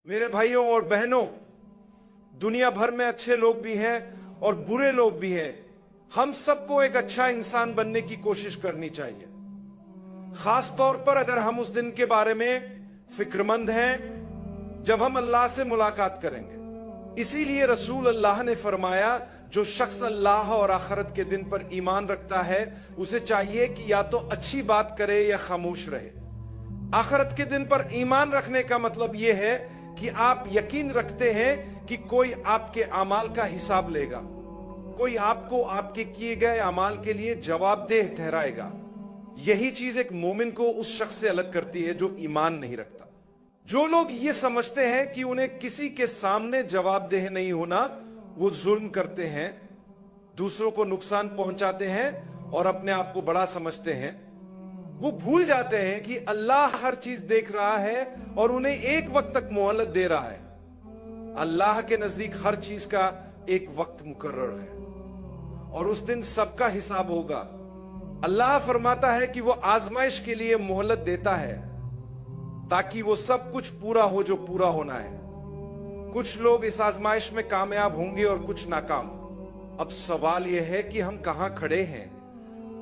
मेरे भाइयों और बहनों, दुनिया भर में अच्छे लोग भी हैं और बुरे लोग भी हैं। हम सबको एक अच्छा इंसान बनने की कोशिश करनी चाहिए, खास तौर पर अगर हम उस दिन के बारे में फिक्रमंद हैं जब हम अल्लाह से मुलाकात करेंगे। इसीलिए रसूल अल्लाह ने फरमाया, जो शख्स अल्लाह और आखिरत के दिन पर ईमान रखता है उसे चाहिए कि या तो अच्छी बात करे या खामोश रहे। आखिरत के दिन पर ईमान रखने का मतलब यह है कि आप यकीन रखते हैं कि कोई आपके अमाल का हिसाब लेगा, कोई आपको आपके किए गए अमाल के लिए जवाबदेह ठहराएगा। यही चीज एक मोमिन को उस शख्स से अलग करती है जो ईमान नहीं रखता। जो लोग ये समझते हैं कि उन्हें किसी के सामने जवाबदेह नहीं होना, वो जुल्म करते हैं, दूसरों को नुकसान पहुंचाते हैं और अपने आप को बड़ा समझते हैं। वो भूल जाते हैं कि अल्लाह हर चीज देख रहा है और उन्हें एक वक्त तक मोहलत दे रहा है। अल्लाह के नजदीक हर चीज का एक वक्त मुकर्रर है और उस दिन सबका हिसाब होगा। अल्लाह फरमाता है कि वो आजमाइश के लिए मोहलत देता है ताकि वो सब कुछ पूरा हो जो पूरा होना है। कुछ लोग इस आजमाइश में कामयाब होंगे और कुछ नाकाम। अब सवाल यह है कि हम कहां खड़े हैं।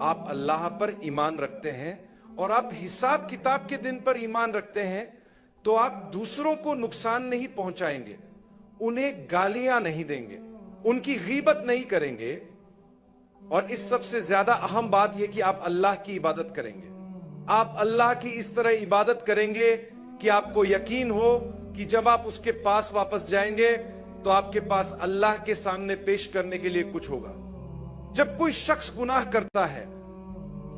आप अल्लाह पर ईमान रखते हैं और आप हिसाब किताब के दिन पर ईमान रखते हैं, तो आप दूसरों को नुकसान नहीं पहुंचाएंगे, उन्हें गालियां नहीं देंगे, उनकी गीबत नहीं करेंगे, और इस सबसे ज्यादा अहम बात यह कि आप अल्लाह की इबादत करेंगे। आप अल्लाह की इस तरह इबादत करेंगे कि आपको यकीन हो कि जब आप उसके पास वापस जाएंगे तो आपके पास अल्लाह के सामने पेश करने के लिए कुछ होगा। जब कोई शख्स गुनाह करता है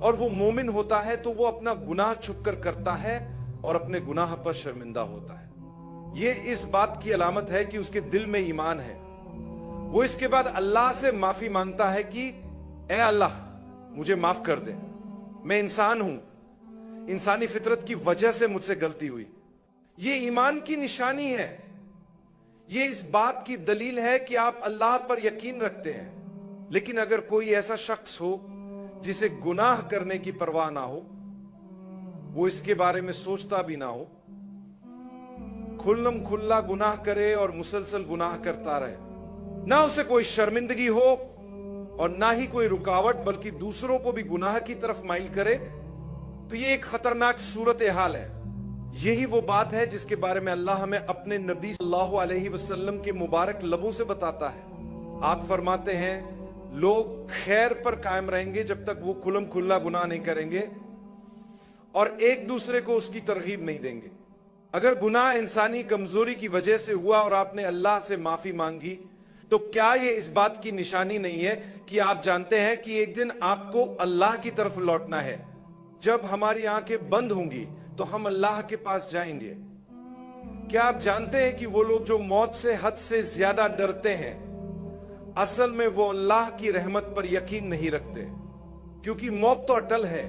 और वो मोमिन होता है तो वो अपना गुनाह छुपकर करता है और अपने गुनाह पर शर्मिंदा होता है। ये इस बात की अलामत है कि उसके दिल में ईमान है। वो इसके बाद अल्लाह से माफी मांगता है कि ए अल्लाह, मुझे माफ कर दे, मैं इंसान हूं, इंसानी फितरत की वजह से मुझसे गलती हुई। ये ईमान की निशानी है। ये इस बात की दलील है कि आप अल्लाह पर यकीन रखते हैं। लेकिन अगर कोई ऐसा शख्स हो जिसे गुनाह करने की परवाह ना हो, वो इसके बारे में सोचता भी ना हो, खुल्लम खुल्ला गुनाह करे और मुसलसल गुनाह करता रहे, ना उसे कोई शर्मिंदगी हो और ना ही कोई रुकावट, बल्कि दूसरों को भी गुनाह की तरफ माइल करे, तो ये एक खतरनाक सूरत हाल है। यही वो बात है जिसके बारे में अल्लाह हमें अपने नबी सल्लल्लाहु अलैहि वसल्लम के मुबारक लबों से बताता है। आप फरमाते हैं, लोग खैर पर कायम रहेंगे जब तक वो खुल्लम खुल्ला गुनाह नहीं करेंगे और एक दूसरे को उसकी तरगीब नहीं देंगे। अगर गुनाह इंसानी कमजोरी की वजह से हुआ और आपने अल्लाह से माफी मांगी, तो क्या ये इस बात की निशानी नहीं है कि आप जानते हैं कि एक दिन आपको अल्लाह की तरफ लौटना है। जब हमारी आंखें बंद होंगी तो हम अल्लाह के पास जाएंगे। क्या आप जानते हैं कि वो लोग जो मौत से हद से ज्यादा डरते हैं, असल में वो अल्लाह की रहमत पर यकीन नहीं रखते, क्योंकि मौत तो अटल है,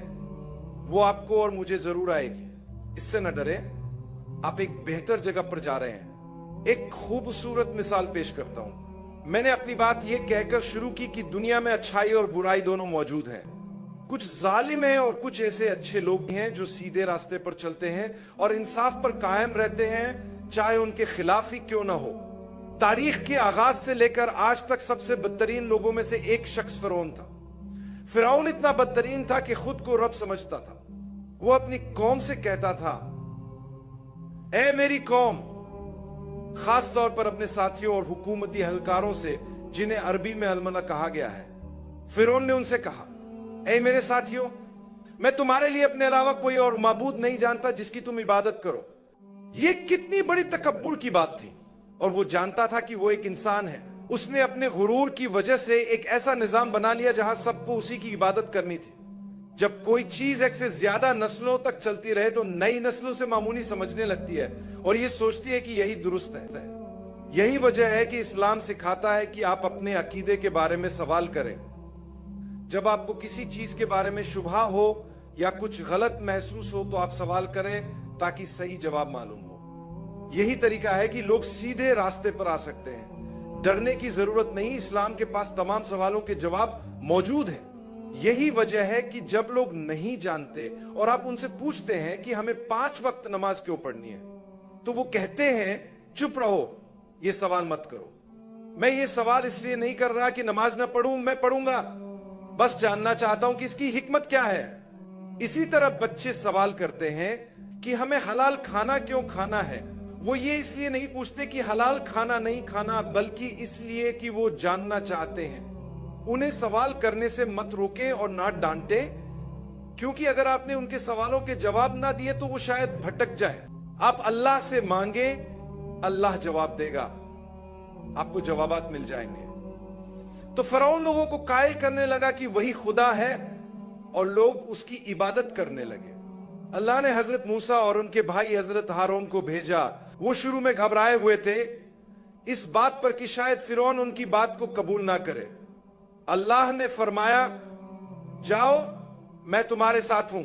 वो आपको और मुझे जरूर आएगी। इससे न डरे, आप एक बेहतर जगह पर जा रहे हैं। एक खूबसूरत मिसाल पेश करता हूं। मैंने अपनी बात यह कहकर शुरू की कि दुनिया में अच्छाई और बुराई दोनों मौजूद हैं। कुछ जालिम हैं और कुछ ऐसे अच्छे लोग हैं जो सीधे रास्ते पर चलते हैं और इंसाफ पर कायम रहते हैं, चाहे उनके खिलाफ ही क्यों ना हो। तारीख के आगाज से लेकर आज तक सबसे बदतरीन लोगों में से एक शख्स फिरौन था। फिरौन इतना बदतरीन था कि खुद को रब समझता था। वो अपनी कौम से कहता था, ए मेरी कौम, खास तौर पर अपने साथियों और हुकूमती एहलकारों से जिन्हें अरबी में अलमना कहा गया है। फिरौन ने उनसे कहा, ए मेरे साथियों, मैं तुम्हारे लिए अपने अलावा कोई और माबूद नहीं जानता जिसकी तुम इबादत करो। यह कितनी बड़ी तकब्बुर की बात थी। और वो जानता था कि वो एक इंसान है। उसने अपने गुरूर की वजह से एक ऐसा निजाम बना लिया जहां सबको उसी की इबादत करनी थी। जब कोई चीज एक से ज्यादा नस्लों तक चलती रहे तो नई नस्लों से मामूली समझने लगती है और ये सोचती है कि यही दुरुस्त है। यही वजह है कि इस्लाम सिखाता है कि आप अपने अकीदे के बारे में सवाल करें। जब आपको किसी चीज के बारे में शुबहा हो या कुछ गलत महसूस हो तो आप सवाल करें ताकि सही जवाब मालूम हो। यही तरीका है कि लोग सीधे रास्ते पर आ सकते हैं। डरने की जरूरत नहीं, इस्लाम के पास तमाम सवालों के जवाब मौजूद हैं। यही वजह है कि जब लोग नहीं जानते और आप उनसे पूछते हैं कि हमें 5 वक्त नमाज क्यों पढ़नी है, तो वो कहते हैं चुप रहो, ये सवाल मत करो। मैं ये सवाल इसलिए नहीं कर रहा कि नमाज ना पढ़ूं, मैं पढ़ूंगा, बस जानना चाहता हूं कि इसकी हिकमत क्या है। इसी तरह बच्चे सवाल करते हैं कि हमें हलाल खाना क्यों खाना है। वो ये इसलिए नहीं पूछते कि हलाल खाना नहीं खाना, बल्कि इसलिए कि वो जानना चाहते हैं। उन्हें सवाल करने से मत रोके और ना डांटे, क्योंकि अगर आपने उनके सवालों के जवाब ना दिए तो वो शायद भटक जाए। आप अल्लाह से मांगे, अल्लाह जवाब देगा, आपको जवाबात मिल जाएंगे। तो फरौन लोगों को कायल करने लगा कि वही खुदा है और लोग उसकी इबादत करने लगे। अल्लाह ने हजरत मूसा और उनके भाई हजरत हारून को भेजा। वो शुरू में घबराए हुए थे इस बात पर कि शायद फिरौन उनकी बात को कबूल ना करे। अल्लाह ने फरमाया, जाओ, मैं तुम्हारे साथ हूं,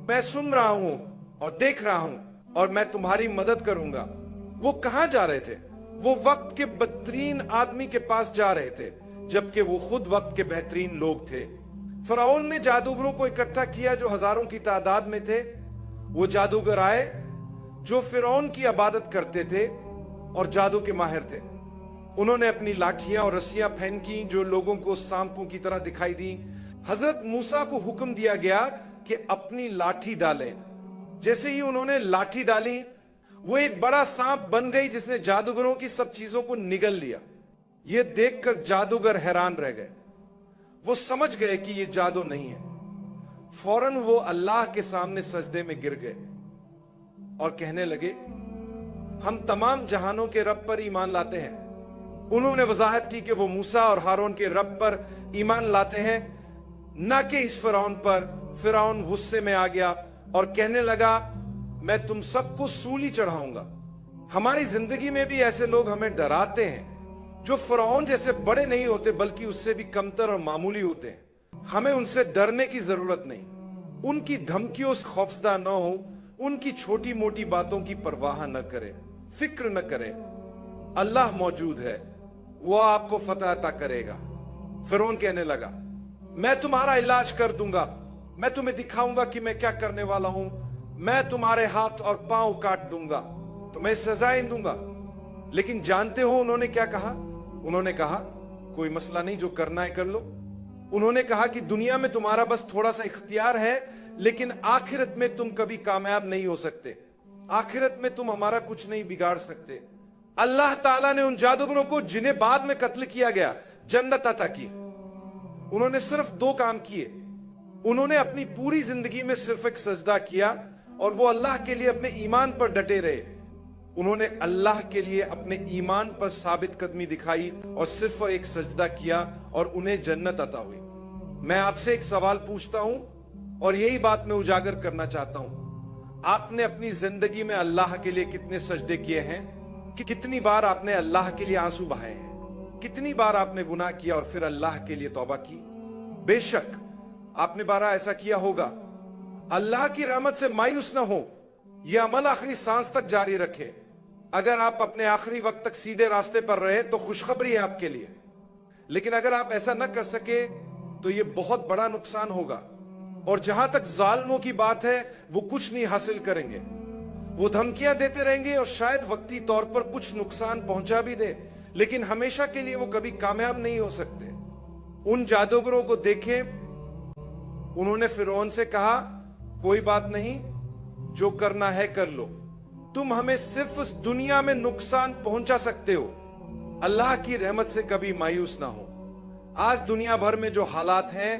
मैं सुन रहा हूं और देख रहा हूं और मैं तुम्हारी मदद करूंगा। वो कहां जा रहे थे? वो वक्त के बदतरीन आदमी के पास जा रहे थे, जबकि वो खुद वक्त के बेहतरीन लोग थे। फरौन ने जादूगरों को इकट्ठा किया जो हजारों की तादाद में थे। वो जादूगर आए जो फिरौन की इबादत करते थे और जादू के माहिर थे। उन्होंने अपनी लाठियां और रस्सियां फेंकी जो लोगों को सांपों की तरह दिखाई दी। हजरत मूसा को हुक्म दिया गया कि अपनी लाठी डालें। जैसे ही उन्होंने लाठी डाली, वो एक बड़ा सांप बन गई जिसने जादूगरों की सब चीजों को निगल लिया। ये देखकर जादूगर हैरान रह गए। वो समझ गए कि ये जादू नहीं है। फौरन वो अल्लाह के सामने सजदे में गिर गए और कहने लगे, हम तमाम जहानों के रब पर ईमान लाते हैं। उन्होंने वजाहत की कि वो मूसा और हारून के रब पर ईमान लाते हैं, ना कि इस फिरौन पर। फिरौन गुस्से में आ गया और कहने लगा, मैं तुम सबको सूली चढ़ाऊंगा। हमारी जिंदगी में भी ऐसे लोग हमें डराते हैं जो फिरौन जैसे बड़े नहीं होते बल्कि उससे भी कमतर और मामूली होते हैं। हमें उनसे डरने की जरूरत नहीं। उनकी धमकियों से खौफजदा न हो, उनकी छोटी मोटी बातों की परवाह न करें, फिक्र न करें। अल्लाह मौजूद है, वो आपको फतह अता करेगा। फिरौन कहने लगा, मैं तुम्हारा इलाज कर दूंगा, मैं तुम्हें दिखाऊंगा कि मैं क्या करने वाला हूं। मैं तुम्हारे हाथ और पांव काट दूंगा, तुम्हें सजाएं दूंगा। लेकिन जानते हो उन्होंने क्या कहा? उन्होंने कहा, कोई मसला नहीं, जो करना है कर लो। उन्होंने कहा कि दुनिया में तुम्हारा बस थोड़ा सा इख्तियार है, लेकिन आखिरत में तुम कभी कामयाब नहीं हो सकते। आखिरत में तुम हमारा कुछ नहीं बिगाड़ सकते। अल्लाह ताला ने उन जादूगरों को जिन्हें बाद में कत्ल किया गया, जन्नत अता की। उन्होंने सिर्फ 2 काम किए। उन्होंने अपनी पूरी जिंदगी में सिर्फ एक सजदा किया और वो अल्लाह के लिए अपने ईमान पर डटे रहे। उन्होंने अल्लाह के लिए अपने ईमान पर साबित कदमी दिखाई और सिर्फ एक सजदा किया और उन्हें जन्नत अता हुई। मैं आपसे एक सवाल पूछता हूं और यही बात मैं उजागर करना चाहता हूं। आपने अपनी जिंदगी में अल्लाह के लिए कितने सजदे किए हैं? कि कितनी बार आपने अल्लाह के लिए आंसू बहाए हैं? कितनी बार आपने गुनाह किया और फिर अल्लाह के लिए तौबा की? बेशक आपने 12 ऐसा किया होगा। अल्लाह की रहमत से मायूस न हो, यह अमल आखिरी सांस तक जारी रखे। अगर आप अपने आखिरी वक्त तक सीधे रास्ते पर रहे तो खुशखबरी है आपके लिए, लेकिन अगर आप ऐसा न कर सके तो यह बहुत बड़ा नुकसान होगा। और जहां तक जालिमों की बात है, वो कुछ नहीं हासिल करेंगे। वो धमकियां देते रहेंगे और शायद वक्ती तौर पर कुछ नुकसान पहुंचा भी दे, लेकिन हमेशा के लिए वो कभी कामयाब नहीं हो सकते। उन जादूगरों को देखें, उन्होंने फिरौन से कहा, कोई बात नहीं, जो करना है कर लो, तुम हमें सिर्फ इस दुनिया में नुकसान पहुंचा सकते हो। अल्लाह की रहमत से कभी मायूस ना हो। आज दुनिया भर में जो हालात हैं,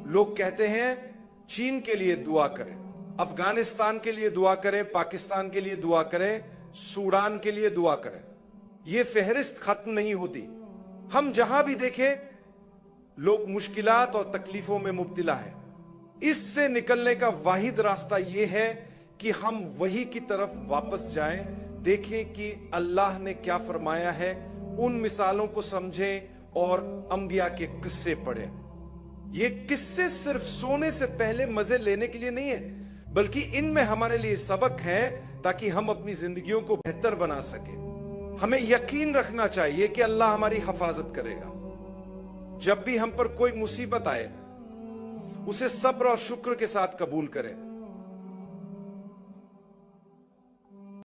लोग कहते हैं चीन के लिए दुआ करें, अफगानिस्तान के लिए दुआ करें, पाकिस्तान के लिए दुआ करें, सूडान के लिए दुआ करें। यह फेहरिस्त खत्म नहीं होती। हम जहां भी देखें, लोग मुश्किलात और तकलीफों में मुब्तला हैं। इससे निकलने का वाहिद रास्ता यह है कि हम वही की तरफ वापस जाएं, देखें कि अल्लाह ने क्या फरमाया है, उन मिसालों को समझें और अंबिया के किस्से पढ़ें। ये किस्से सिर्फ सोने से पहले मजे लेने के लिए नहीं है, बल्कि इनमें हमारे लिए सबक है ताकि हम अपनी जिंदगियों को बेहतर बना सके। हमें यकीन रखना चाहिए कि अल्लाह हमारी हिफाजत करेगा। जब भी हम पर कोई मुसीबत आए, उसे सब्र और शुक्र के साथ कबूल करें।